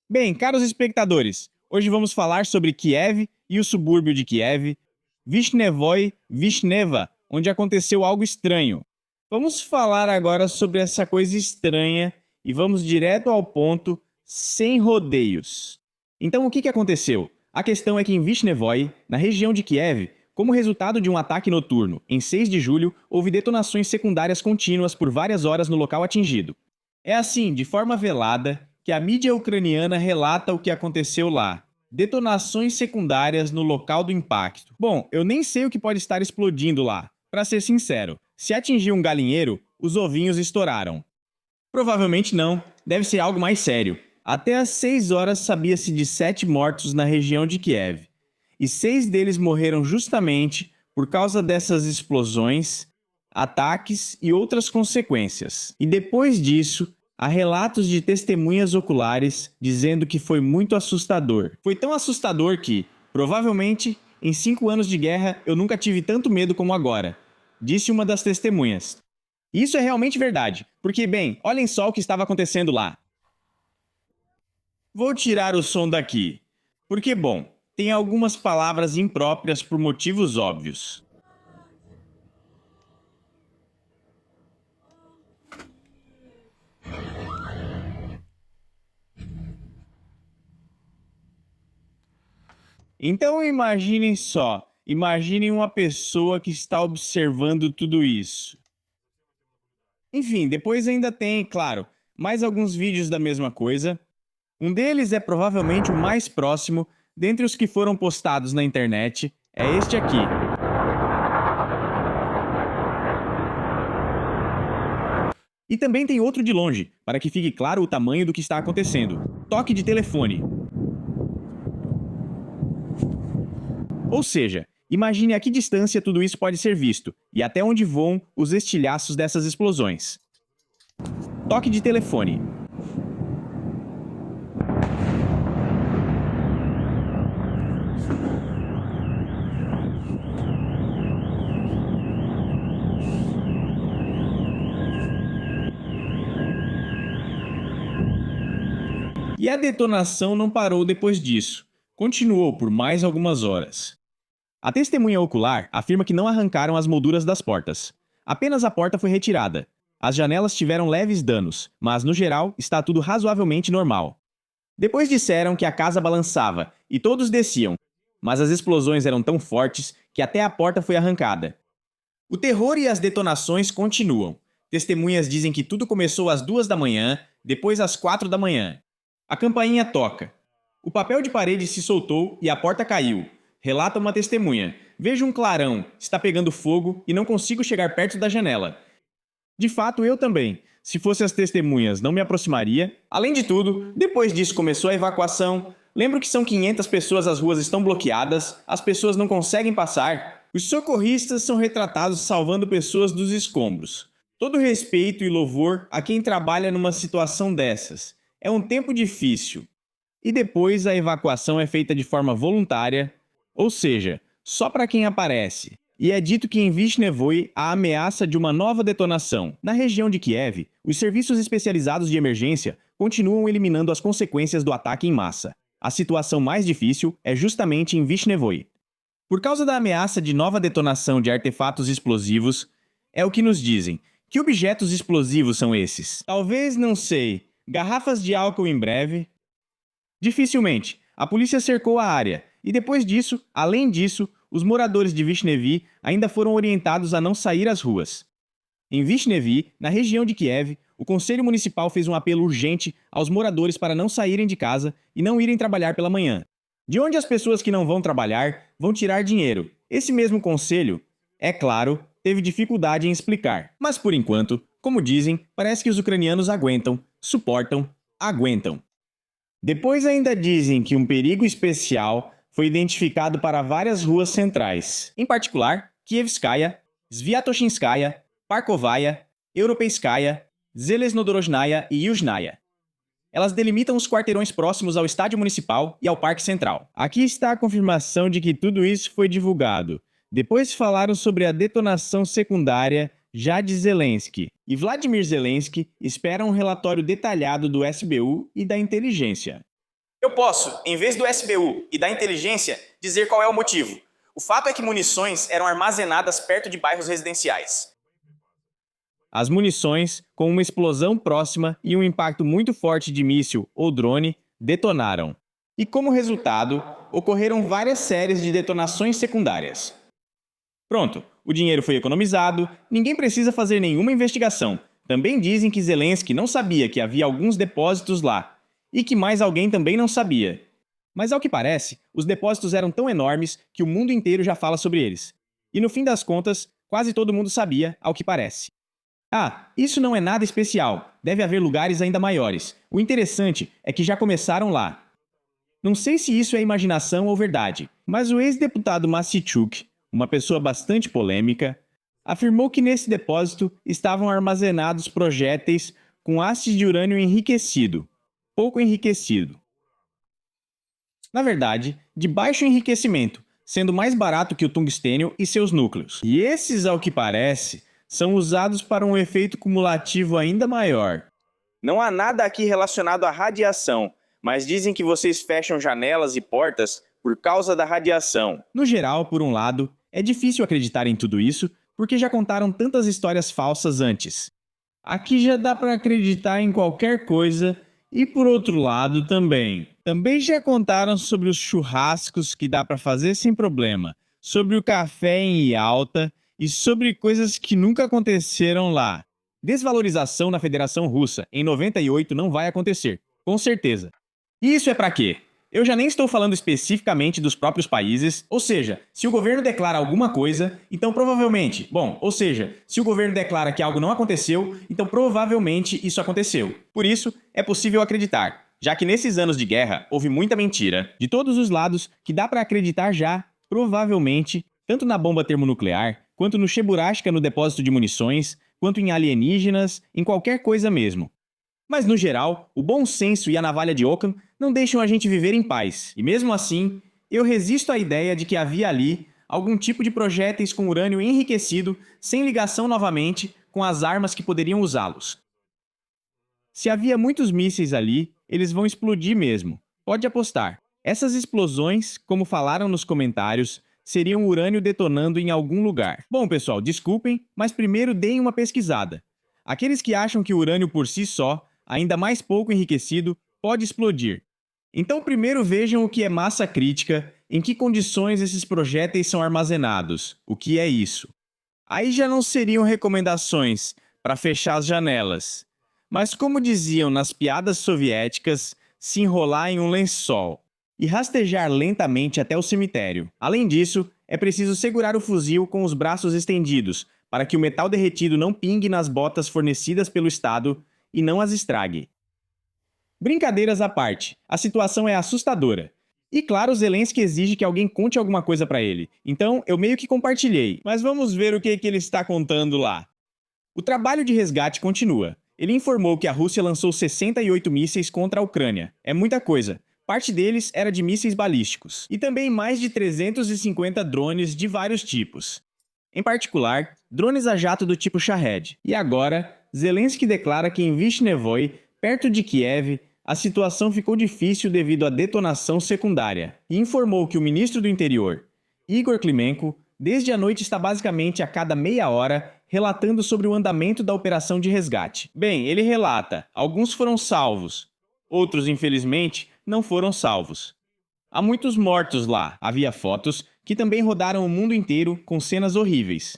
Bem, caros espectadores, hoje vamos falar sobre Kiev e o subúrbio de Kiev, Vishnevoi, Vishneva, onde aconteceu algo estranho. Vamos falar agora sobre essa coisa estranha e vamos direto ao ponto, sem rodeios. Então, o que aconteceu? A questão é que em Vishnevoi, na região de Kiev, como resultado de um ataque noturno, em 6 de julho, houve detonações secundárias contínuas por várias horas no local atingido. É assim, de forma velada, que a mídia ucraniana relata o que aconteceu lá. Detonações secundárias no local do impacto. Bom, eu nem sei o que pode estar explodindo lá. Para ser sincero, se atingir um galinheiro, os ovinhos estouraram. Provavelmente não, deve ser algo mais sério. Até às 6 horas sabia-se de 7 mortos na região de Kiev. E 6 deles morreram justamente por causa dessas explosões, ataques e outras consequências. E depois disso, há relatos de testemunhas oculares dizendo que foi muito assustador. Foi tão assustador que, provavelmente, em 5 anos de guerra eu nunca tive tanto medo como agora, disse uma das testemunhas. E isso é realmente verdade, porque, bem, olhem só o que estava acontecendo lá. Vou tirar o som daqui, porque, bom, tem algumas palavras impróprias por motivos óbvios. Então imaginem só, imaginem uma pessoa que está observando tudo isso. Enfim, depois ainda tem, claro, mais alguns vídeos da mesma coisa. Um deles é provavelmente o mais próximo, dentre os que foram postados na internet, é este aqui. E também tem outro de longe, para que fique claro o tamanho do que está acontecendo. Toque de telefone. Ou seja, imagine a que distância tudo isso pode ser visto, e até onde voam os estilhaços dessas explosões. Toque de telefone. E a detonação não parou depois disso. Continuou por mais algumas horas. A testemunha ocular afirma que não arrancaram as molduras das portas. Apenas a porta foi retirada. As janelas tiveram leves danos, mas no geral está tudo razoavelmente normal. Depois disseram que a casa balançava e todos desciam, mas as explosões eram tão fortes que até a porta foi arrancada. O terror e as detonações continuam. Testemunhas dizem que tudo começou às 2 da manhã, depois às 4 da manhã. A campainha toca. O papel de parede se soltou e a porta caiu. Relata uma testemunha. Vejo um clarão, está pegando fogo e não consigo chegar perto da janela. De fato, eu também. Se fosse as testemunhas, não me aproximaria. Além de tudo, depois disso começou a evacuação. Lembro que são 500 pessoas, as ruas estão bloqueadas, as pessoas não conseguem passar. Os socorristas são retratados salvando pessoas dos escombros. Todo respeito e louvor a quem trabalha numa situação dessas. É um tempo difícil. E depois a evacuação é feita de forma voluntária, ou seja, só para quem aparece. E é dito que em Vishnevoi há ameaça de uma nova detonação. Na região de Kiev, os serviços especializados de emergência continuam eliminando as consequências do ataque em massa. A situação mais difícil é justamente em Vishnevoi. Por causa da ameaça de nova detonação de artefatos explosivos, é o que nos dizem. Que objetos explosivos são esses? Talvez, não sei, garrafas de álcool em breve? Dificilmente. A polícia cercou a área, e depois disso, além disso, os moradores de Vishnevi ainda foram orientados a não sair às ruas. Em Vishnevi, na região de Kiev, o Conselho Municipal fez um apelo urgente aos moradores para não saírem de casa e não irem trabalhar pela manhã. De onde as pessoas que não vão trabalhar vão tirar dinheiro? Esse mesmo conselho, é claro, teve dificuldade em explicar. Mas por enquanto, como dizem, parece que os ucranianos aguentam, suportam, aguentam. Depois ainda dizem que um perigo especial foi identificado para várias ruas centrais, em particular Kievskaya, Sviatoshinskaya, Parkovaya, Europeiskaya, Zelezhnodorozhnaya e Yuzhnaya. Elas delimitam os quarteirões próximos ao estádio municipal e ao Parque Central. Aqui está a confirmação de que tudo isso foi divulgado. Depois falaram sobre a detonação secundária já de Zelensky. E Vladimir Zelensky espera um relatório detalhado do SBU e da inteligência. Eu posso, em vez do SBU e da inteligência, dizer qual é o motivo. O fato é que munições eram armazenadas perto de bairros residenciais. As munições, com uma explosão próxima e um impacto muito forte de míssil ou drone, detonaram. E como resultado, ocorreram várias séries de detonações secundárias. Pronto, o dinheiro foi economizado, ninguém precisa fazer nenhuma investigação. Também dizem que Zelensky não sabia que havia alguns depósitos lá, e que mais alguém também não sabia. Mas ao que parece, os depósitos eram tão enormes que o mundo inteiro já fala sobre eles. E no fim das contas, quase todo mundo sabia, ao que parece. Ah, isso não é nada especial, deve haver lugares ainda maiores. O interessante é que já começaram lá. Não sei se isso é imaginação ou verdade, mas o ex-deputado Massichuk, uma pessoa bastante polêmica, afirmou que nesse depósito estavam armazenados projéteis com hastes de urânio enriquecido, pouco enriquecido. Na verdade, de baixo enriquecimento, sendo mais barato que o tungstênio e seus núcleos. E esses, ao que parece, são usados para um efeito cumulativo ainda maior. Não há nada aqui relacionado à radiação, mas dizem que vocês fecham janelas e portas por causa da radiação. No geral, por um lado, é difícil acreditar em tudo isso, porque já contaram tantas histórias falsas antes. Aqui já dá para acreditar em qualquer coisa, e por outro lado também. Também já contaram sobre os churrascos que dá para fazer sem problema, sobre o café em Yalta e sobre coisas que nunca aconteceram lá. Desvalorização na Federação Russa em 98 não vai acontecer, com certeza. E isso é para quê? Eu já nem estou falando especificamente dos próprios países, ou seja, se o governo declara alguma coisa, então provavelmente, se o governo declara que algo não aconteceu, então provavelmente isso aconteceu. Por isso, é possível acreditar, já que nesses anos de guerra houve muita mentira, de todos os lados, que dá para acreditar já, provavelmente, tanto na bomba termonuclear, quanto no Cheburashka no depósito de munições, quanto em alienígenas, em qualquer coisa mesmo. Mas, no geral, o bom senso e a navalha de Occam não deixam a gente viver em paz. E mesmo assim, eu resisto à ideia de que havia ali algum tipo de projéteis com urânio enriquecido sem ligação novamente com as armas que poderiam usá-los. Se havia muitos mísseis ali, eles vão explodir mesmo. Pode apostar. Essas explosões, como falaram nos comentários, seriam urânio detonando em algum lugar. Bom, pessoal, desculpem, mas primeiro deem uma pesquisada. Aqueles que acham que o urânio por si só, ainda mais pouco enriquecido, pode explodir. Então primeiro vejam o que é massa crítica, em que condições esses projéteis são armazenados, o que é isso. Aí já não seriam recomendações para fechar as janelas, mas como diziam nas piadas soviéticas, se enrolar em um lençol e rastejar lentamente até o cemitério. Além disso, é preciso segurar o fuzil com os braços estendidos, para que o metal derretido não pingue nas botas fornecidas pelo Estado e não as estrague. Brincadeiras à parte, a situação é assustadora. E claro, Zelensky exige que alguém conte alguma coisa para ele, então eu meio que compartilhei, mas vamos ver o que ele está contando lá. O trabalho de resgate continua. Ele informou que a Rússia lançou 68 mísseis contra a Ucrânia. É muita coisa. Parte deles era de mísseis balísticos. E também mais de 350 drones de vários tipos. Em particular, drones a jato do tipo Shahed. E agora, Zelensky declara que em Vishnevoi, perto de Kiev, a situação ficou difícil devido à detonação secundária. E informou que o ministro do Interior, Igor Klimenko, desde a noite está basicamente a cada meia hora relatando sobre o andamento da operação de resgate. Bem, ele relata, alguns foram salvos, outros, infelizmente, não foram salvos. Há muitos mortos lá. Havia fotos que também rodaram o mundo inteiro com cenas horríveis.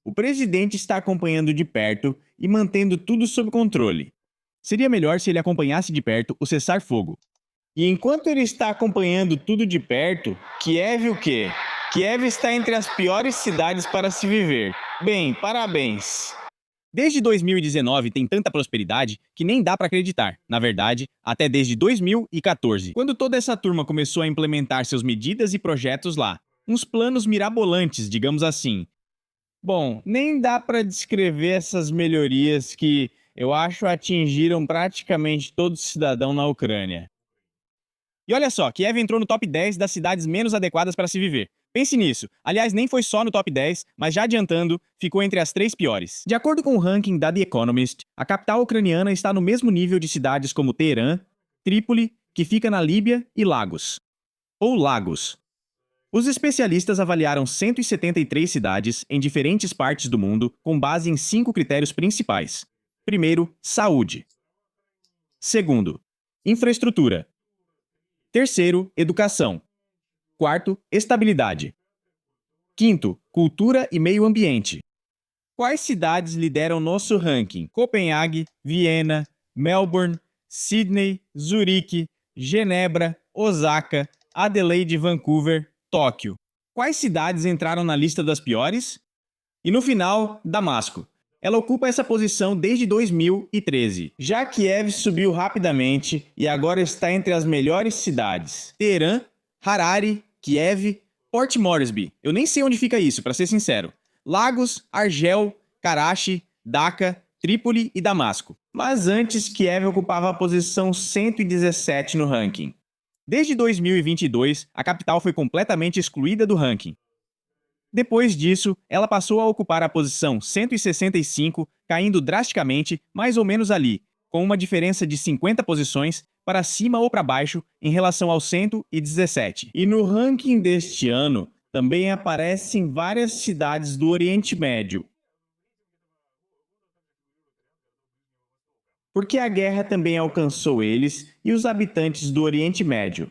O presidente está acompanhando de perto e mantendo tudo sob controle. Seria melhor se ele acompanhasse de perto o cessar-fogo. E enquanto ele está acompanhando tudo de perto, Kiev o quê? Kiev está entre as piores cidades para se viver. Bem, parabéns! Desde 2019 tem tanta prosperidade que nem dá para acreditar. Na verdade, até desde 2014, quando toda essa turma começou a implementar seus medidas e projetos lá. Uns planos mirabolantes, digamos assim. Bom, nem dá para descrever essas melhorias que, eu acho, atingiram praticamente todo cidadão na Ucrânia. E olha só, Kiev entrou no top 10 das cidades menos adequadas para se viver. Pense nisso. Aliás, nem foi só no top 10, mas já adiantando, ficou entre as 3 piores. De acordo com o ranking da The Economist, a capital ucraniana está no mesmo nível de cidades como Teherã, Trípoli que fica na Líbia, e Lagos, ou Lagos. Os especialistas avaliaram 173 cidades em diferentes partes do mundo com base em 5 critérios principais. Primeiro, saúde. Segundo, infraestrutura. Terceiro, educação. Quarto, estabilidade. Quinto, cultura e meio ambiente. Quais cidades lideram nosso ranking? Copenhague, Viena, Melbourne, Sydney, Zurique, Genebra, Osaka, Adelaide e Vancouver, Tóquio. Quais cidades entraram na lista das piores? E no final, Damasco. Ela ocupa essa posição desde 2013. Já Kiev subiu rapidamente e agora está entre as melhores cidades. Teherã, Harare, Kiev, Port Moresby. Eu nem sei onde fica isso, para ser sincero. Lagos, Argel, Karachi, Dhaka, Trípoli e Damasco. Mas antes, Kiev ocupava a posição 117 no ranking. Desde 2022, a capital foi completamente excluída do ranking. Depois disso, ela passou a ocupar a posição 165, caindo drasticamente, mais ou menos ali, com uma diferença de 50 posições para cima ou para baixo em relação ao 117. E no ranking deste ano, também aparecem várias cidades do Oriente Médio. Porque a guerra também alcançou eles e os habitantes do Oriente Médio.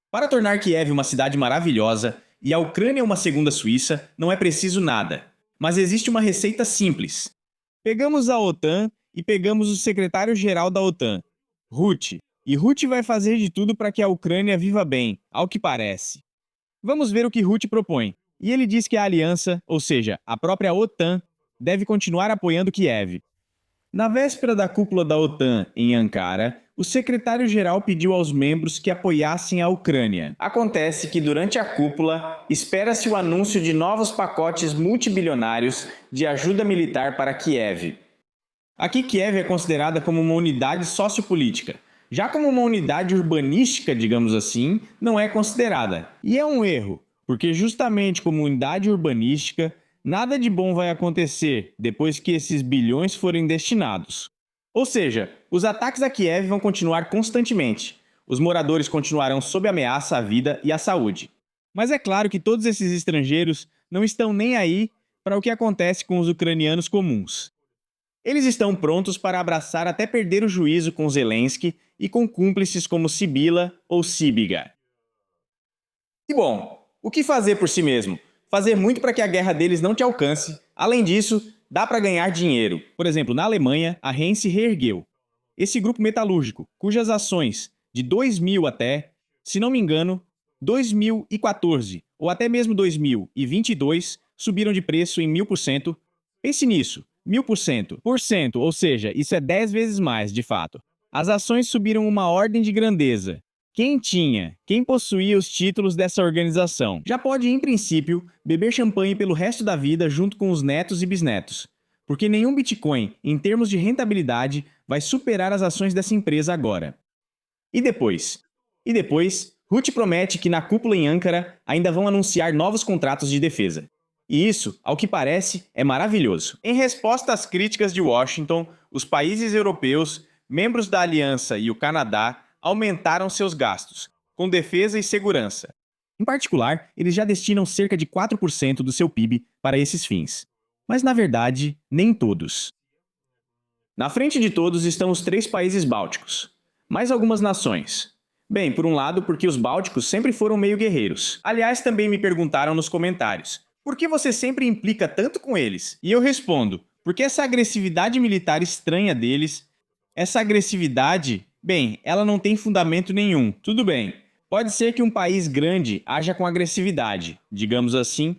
Para tornar Kiev uma cidade maravilhosa e a Ucrânia uma segunda Suíça, não é preciso nada. Mas existe uma receita simples. Pegamos a OTAN e pegamos o secretário-geral da OTAN, Rutte. E Rutte vai fazer de tudo para que a Ucrânia viva bem, ao que parece. Vamos ver o que Rutte propõe. E ele diz que a aliança, ou seja, a própria OTAN, deve continuar apoiando Kiev. Na véspera da cúpula da OTAN em Ankara, o secretário-geral pediu aos membros que apoiassem a Ucrânia. Acontece que durante a cúpula, espera-se o anúncio de novos pacotes multibilionários de ajuda militar para Kiev. Aqui Kiev é considerada como uma unidade sociopolítica. Já como uma unidade urbanística, digamos assim, não é considerada. E é um erro, porque justamente como unidade urbanística, nada de bom vai acontecer depois que esses bilhões forem destinados. Ou seja, os ataques a Kiev vão continuar constantemente. Os moradores continuarão sob ameaça à vida e à saúde. Mas é claro que todos esses estrangeiros não estão nem aí para o que acontece com os ucranianos comuns. Eles estão prontos para abraçar até perder o juízo com Zelensky e com cúmplices como Sibila ou Sibiga. E bom, o que fazer por si mesmo? Fazer muito para que a guerra deles não te alcance. Além disso, dá para ganhar dinheiro. Por exemplo, na Alemanha, a Henk se reergueu. Esse grupo metalúrgico, cujas ações de 2000 até, se não me engano, 2014 ou até mesmo 2022 subiram de preço em 1000%. Pense nisso, 1000%, ou seja, isso é 10 vezes mais, de fato. As ações subiram uma ordem de grandeza. Quem possuía os títulos dessa organização, já pode, em princípio, beber champanhe pelo resto da vida junto com os netos e bisnetos. Porque nenhum Bitcoin, em termos de rentabilidade, vai superar as ações dessa empresa agora. E depois? Rutte promete que na cúpula em Ankara ainda vão anunciar novos contratos de defesa. E isso, ao que parece, é maravilhoso. Em resposta às críticas de Washington, os países europeus, membros da aliança e o Canadá aumentaram seus gastos, com defesa e segurança. Em particular, eles já destinam cerca de 4% do seu PIB para esses fins. Mas, na verdade, nem todos. Na frente de todos estão os 3 países bálticos. Mais algumas nações. Bem, por um lado, porque os bálticos sempre foram meio guerreiros. Aliás, também me perguntaram nos comentários: por que você sempre implica tanto com eles? E eu respondo: porque essa agressividade militar estranha deles, essa agressividade, bem, ela não tem fundamento nenhum. Tudo bem, pode ser que um país grande haja com agressividade, digamos assim,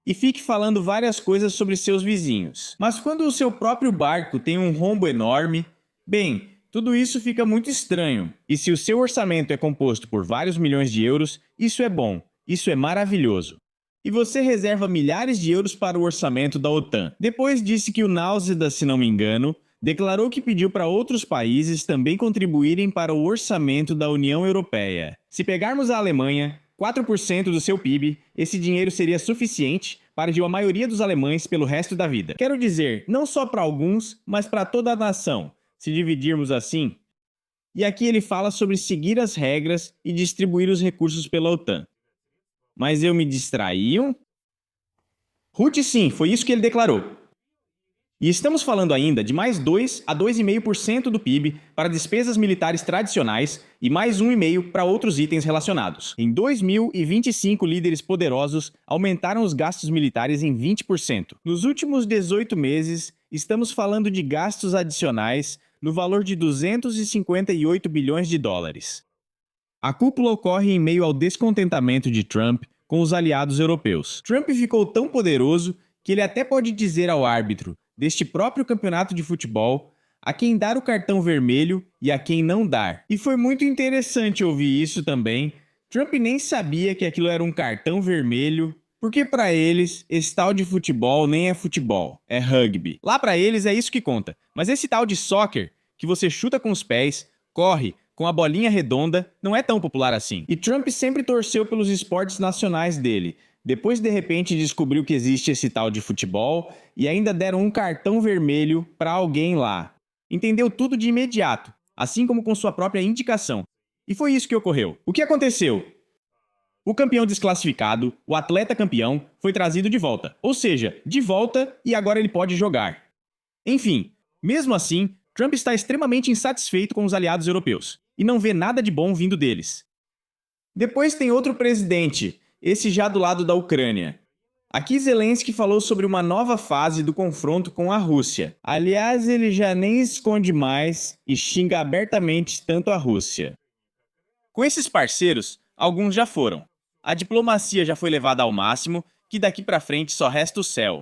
e fique falando várias coisas sobre seus vizinhos. Mas quando o seu próprio barco tem um rombo enorme, bem, tudo isso fica muito estranho. E se o seu orçamento é composto por vários milhões de euros, isso é bom, isso é maravilhoso. E você reserva milhares de euros para o orçamento da OTAN. Depois disse que o Náuseda, se não me engano, declarou que pediu para outros países também contribuírem para o orçamento da União Europeia. Se pegarmos a Alemanha, 4% do seu PIB, esse dinheiro seria suficiente para a maioria dos alemães pelo resto da vida. Quero dizer, não só para alguns, mas para toda a nação. Se dividirmos assim, E aqui ele fala sobre seguir as regras e distribuir os recursos pela OTAN. Mas eu me distraíam? Ruth, sim, foi isso que ele declarou. E estamos falando ainda de mais 2 a 2,5% do PIB para despesas militares tradicionais e mais 1,5% para outros itens relacionados. Em 2025, líderes poderosos aumentaram os gastos militares em 20%. Nos últimos 18 meses, estamos falando de gastos adicionais no valor de 258 bilhões de dólares. A cúpula ocorre em meio ao descontentamento de Trump com os aliados europeus. Trump ficou tão poderoso que ele até pode dizer ao árbitro deste próprio campeonato de futebol a quem dar o cartão vermelho e a quem não dar. E foi muito interessante ouvir isso também. Trump nem sabia que aquilo era um cartão vermelho, porque para eles esse tal de futebol nem é futebol, é rugby. Lá para eles é isso que conta. Mas esse tal de soccer, que você chuta com os pés, corre com a bolinha redonda, não é tão popular assim. E Trump sempre torceu pelos esportes nacionais dele. Depois, de repente, descobriu que existe esse tal de futebol e ainda deram um cartão vermelho para alguém lá. Entendeu tudo de imediato, assim como com sua própria indicação. E foi isso que ocorreu. O que aconteceu? O campeão desclassificado, o atleta campeão, foi trazido de volta. Ou seja, de volta e agora ele pode jogar. Enfim, mesmo assim, Trump está extremamente insatisfeito com os aliados europeus e não vê nada de bom vindo deles. Depois tem outro presidente, esse já do lado da Ucrânia. Aqui Zelensky falou sobre uma nova fase do confronto com a Rússia. Aliás, ele já nem esconde mais e xinga abertamente tanto a Rússia. Com esses parceiros, alguns já foram. A diplomacia já foi levada ao máximo, que daqui pra frente só resta o céu.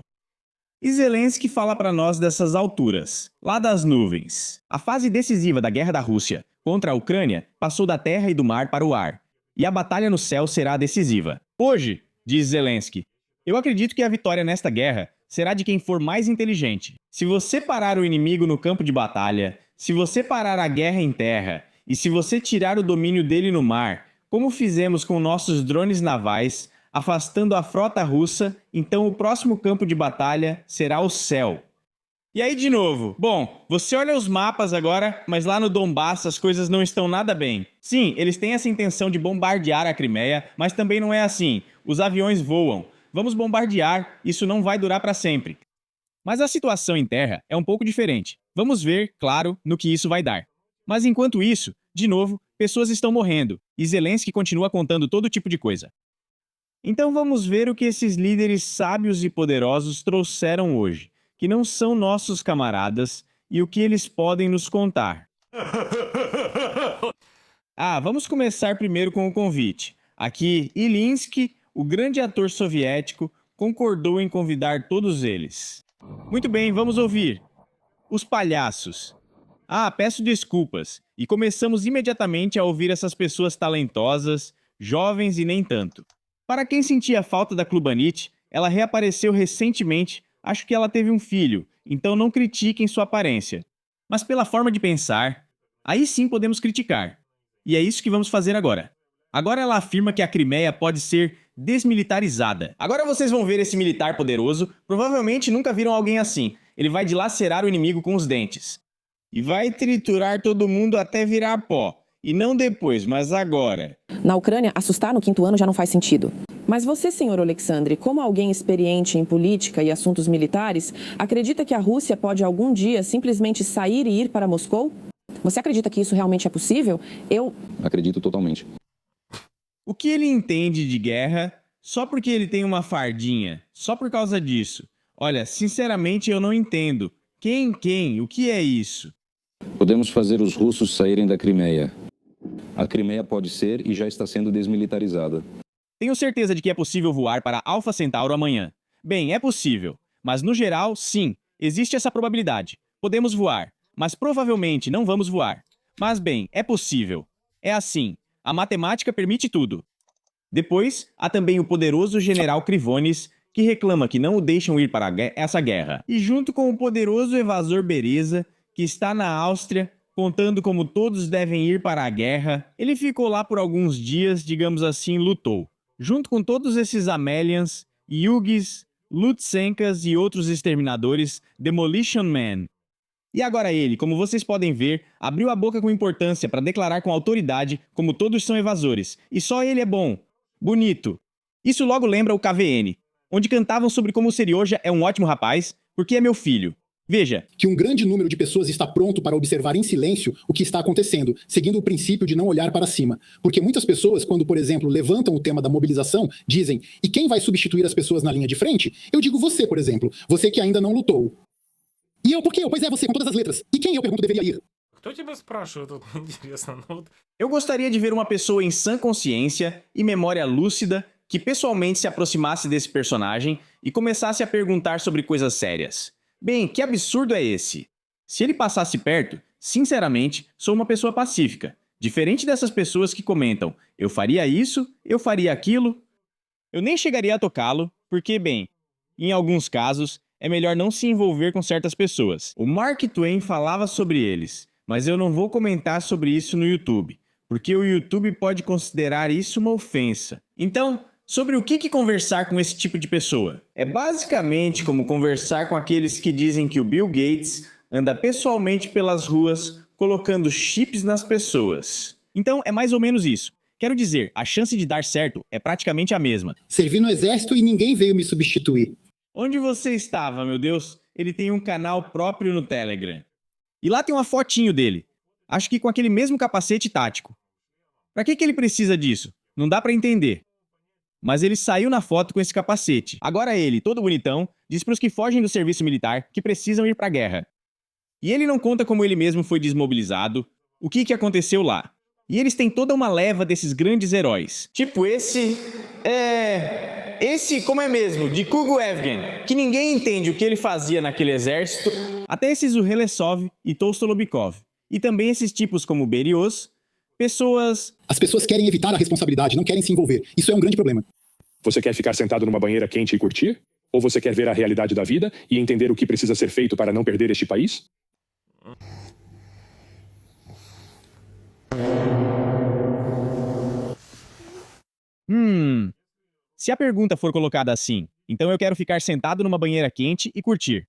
E Zelensky fala para nós dessas alturas, lá das nuvens. A fase decisiva da guerra da Rússia contra a Ucrânia passou da terra e do mar para o ar. E a batalha no céu será decisiva. Hoje, diz Zelensky, eu acredito que a vitória nesta guerra será de quem for mais inteligente. Se você parar o inimigo no campo de batalha, se você parar a guerra em terra, e se você tirar o domínio dele no mar, como fizemos com nossos drones navais, afastando a frota russa, então o próximo campo de batalha será o céu. E aí de novo, bom, você olha os mapas agora, mas lá no Donbass as coisas não estão nada bem. Sim, eles têm essa intenção de bombardear a Crimeia, mas também não é assim. Os aviões voam. Vamos bombardear, isso não vai durar para sempre. Mas a situação em terra é um pouco diferente. Vamos ver, claro, no que isso vai dar. Mas enquanto isso, de novo, pessoas estão morrendo, e Zelensky continua contando todo tipo de coisa. Então vamos ver o que esses líderes sábios e poderosos trouxeram hoje, que não são nossos camaradas, e o que eles podem nos contar. Vamos começar primeiro com o convite. Aqui, Ilinsky, o grande ator soviético, concordou em convidar todos eles. Muito bem, vamos ouvir. Os palhaços. Peço desculpas, e começamos imediatamente a ouvir essas pessoas talentosas, jovens e nem tanto. Para quem sentia falta da Clubanite, ela reapareceu recentemente, acho que ela teve um filho, então não critiquem sua aparência. Mas pela forma de pensar, aí sim podemos criticar. E é isso que vamos fazer agora. Agora ela afirma que a Crimeia pode ser desmilitarizada. Agora vocês vão ver esse militar poderoso, provavelmente nunca viram alguém assim. Ele vai dilacerar o inimigo com os dentes. E vai triturar todo mundo até virar pó. E não depois, mas agora. Na Ucrânia, assustar no 5º ano já não faz sentido. Mas você, senhor Oleksandr, como alguém experiente em política e assuntos militares, acredita que a Rússia pode algum dia simplesmente sair e ir para Moscou? Você acredita que isso realmente é possível? Eu acredito totalmente. O que ele entende de guerra só porque ele tem uma fardinha? Só por causa disso? Olha, sinceramente eu não entendo. Quem? O que é isso? Podemos fazer os russos saírem da Crimeia. A Crimeia pode ser e já está sendo desmilitarizada. Tenho certeza de que é possível voar para Alpha Centauro amanhã. Bem, é possível. Mas no geral, sim, existe essa probabilidade. Podemos voar, mas provavelmente não vamos voar. Mas bem, é possível. É assim, a matemática permite tudo. Depois, há também o poderoso general Krivonis, que reclama que não o deixam ir para essa guerra. E junto com o poderoso evasor Bereza, que está na Áustria, contando como todos devem ir para a guerra, ele ficou lá por alguns dias, digamos assim, lutou. Junto com todos esses Amelians, Yugis, Lutsenkas e outros exterminadores, Demolition Man. E agora ele, como vocês podem ver, abriu a boca com importância para declarar com autoridade como todos são evasores, e só ele é bom. Bonito. Isso logo lembra o KVN, onde cantavam sobre como o Serioja é um ótimo rapaz, porque é meu filho. Veja. Que um grande número de pessoas está pronto para observar em silêncio o que está acontecendo, seguindo o princípio de não olhar para cima. Porque muitas pessoas, quando, por exemplo, levantam o tema da mobilização, dizem: e quem vai substituir as pessoas na linha de frente? Eu digo você, por exemplo. Você que ainda não lutou. E eu, por quê? Pois é, você, com todas as letras. E quem eu pergunto deveria ir? Кто тебя спрашивает? Тут интересно. Ну, вот Eu gostaria de ver uma pessoa em sã consciência e memória lúcida que pessoalmente se aproximasse desse personagem e começasse a perguntar sobre coisas sérias. Bem, que absurdo é esse? Se ele passasse perto, sinceramente, sou uma pessoa pacífica. Diferente dessas pessoas que comentam: eu faria isso, eu faria aquilo. Eu nem chegaria a tocá-lo, porque, bem, em alguns casos, é melhor não se envolver com certas pessoas. O Mark Twain falava sobre eles, mas eu não vou comentar sobre isso no YouTube, porque o YouTube pode considerar isso uma ofensa. Então, sobre o que conversar com esse tipo de pessoa? É basicamente como conversar com aqueles que dizem que o Bill Gates anda pessoalmente pelas ruas colocando chips nas pessoas. Então, é mais ou menos isso. Quero dizer, a chance de dar certo é praticamente a mesma. Servi no exército e ninguém veio me substituir. Onde você estava, meu Deus? Ele tem um canal próprio no Telegram. E lá tem uma fotinho dele. Acho que com aquele mesmo capacete tático. Pra que ele precisa disso? Não dá pra entender. Mas ele saiu na foto com esse capacete. Agora ele, todo bonitão, diz pros que fogem do serviço militar que precisam ir pra guerra. E ele não conta como ele mesmo foi desmobilizado, o que aconteceu lá. E eles têm toda uma leva desses grandes heróis. Tipo esse... Esse, como é mesmo, de Kugo Evgen, que ninguém entende o que ele fazia naquele exército. Até esse Zuhelesov e Tolstolobikov. E também esses tipos como Berioz, pessoas... As pessoas querem evitar a responsabilidade, não querem se envolver. Isso é um grande problema. Você quer ficar sentado numa banheira quente e curtir? Ou você quer ver a realidade da vida e entender o que precisa ser feito para não perder este país? Se a pergunta for colocada assim, então eu quero ficar sentado numa banheira quente e curtir.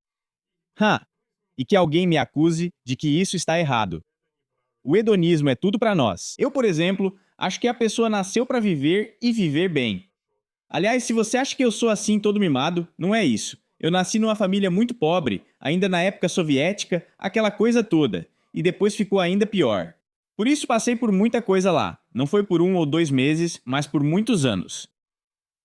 E que alguém me acuse de que isso está errado. O hedonismo é tudo pra nós. Eu, por exemplo, acho que a pessoa nasceu pra viver e viver bem. Aliás, se você acha que eu sou assim todo mimado, não é isso. Eu nasci numa família muito pobre, ainda na época soviética, aquela coisa toda, e depois ficou ainda pior. Por isso passei por muita coisa lá. Não foi por 1 ou 2 meses, mas por muitos anos.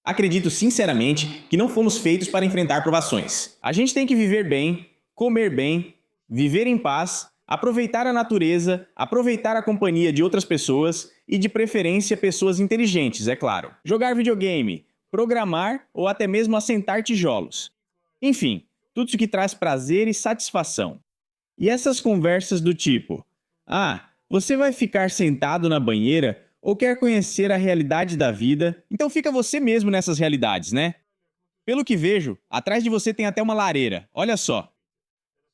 Acredito sinceramente que não fomos feitos para enfrentar provações. A gente tem que viver bem, comer bem, viver em paz, aproveitar a natureza, aproveitar a companhia de outras pessoas e, de preferência, pessoas inteligentes, é claro. Jogar videogame, programar ou até mesmo assentar tijolos. Enfim, tudo isso que traz prazer e satisfação. E essas conversas do tipo: você vai ficar sentado na banheira ou quer conhecer a realidade da vida, então fica você mesmo nessas realidades, né? Pelo que vejo, atrás de você tem até uma lareira, olha só.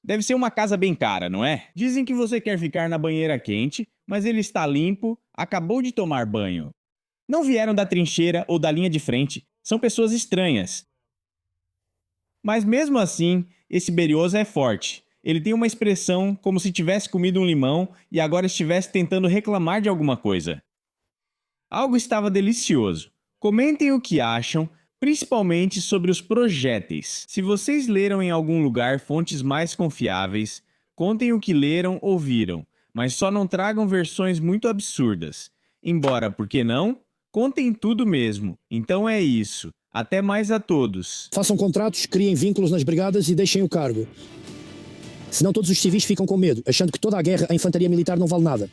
Deve ser uma casa bem cara, não é? Dizem que você quer ficar na banheira quente, mas ele está limpo, acabou de tomar banho. Não vieram da trincheira ou da linha de frente, são pessoas estranhas. Mas mesmo assim, esse Berioz é forte. Ele tem uma expressão como se tivesse comido um limão e agora estivesse tentando reclamar de alguma coisa. Algo estava delicioso. Comentem o que acham, principalmente sobre os projéteis. Se vocês leram em algum lugar fontes mais confiáveis, contem o que leram ou viram, mas só não tragam versões muito absurdas. Embora, por que não? Contem tudo mesmo. Então é isso. Até mais a todos. Façam contratos, criem vínculos nas brigadas e deixem o cargo. Senão todos os civis ficam com medo, achando que toda a guerra a infantaria militar não vale nada.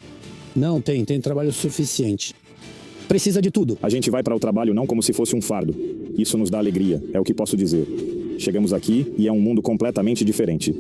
Não, tem trabalho suficiente. Precisa de tudo. A gente vai para o trabalho não como se fosse um fardo. Isso nos dá alegria, é o que posso dizer. Chegamos aqui e é um mundo completamente diferente.